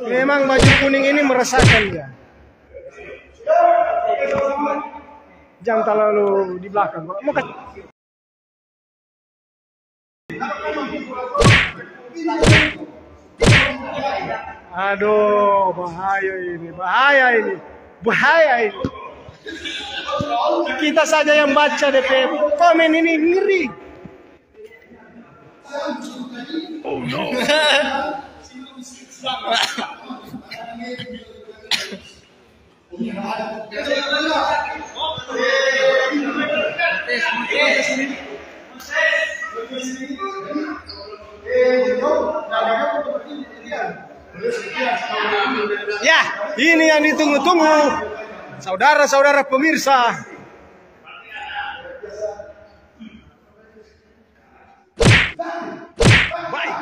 Memang baju kuning ini meresahkan dia. Jangan terlalu di belakang. Mau kasih. Aduh, bahaya ini, bahaya ini, bahaya ini. Kita saja yang baca DP komen ini ngeri. Oh no. Ya, ini yang ditunggu-tunggu, saudara-saudara pemirsa. Baik.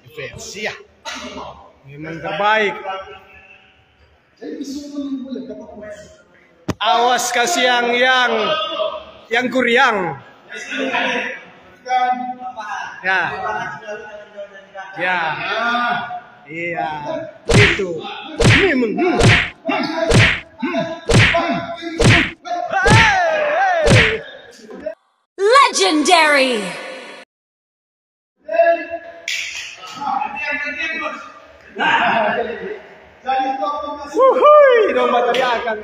Defensia memang terbaik. Awas kasih yang kuriang. Ya, ya, iya, itu. Legendary. Wuhui, domba teriakan.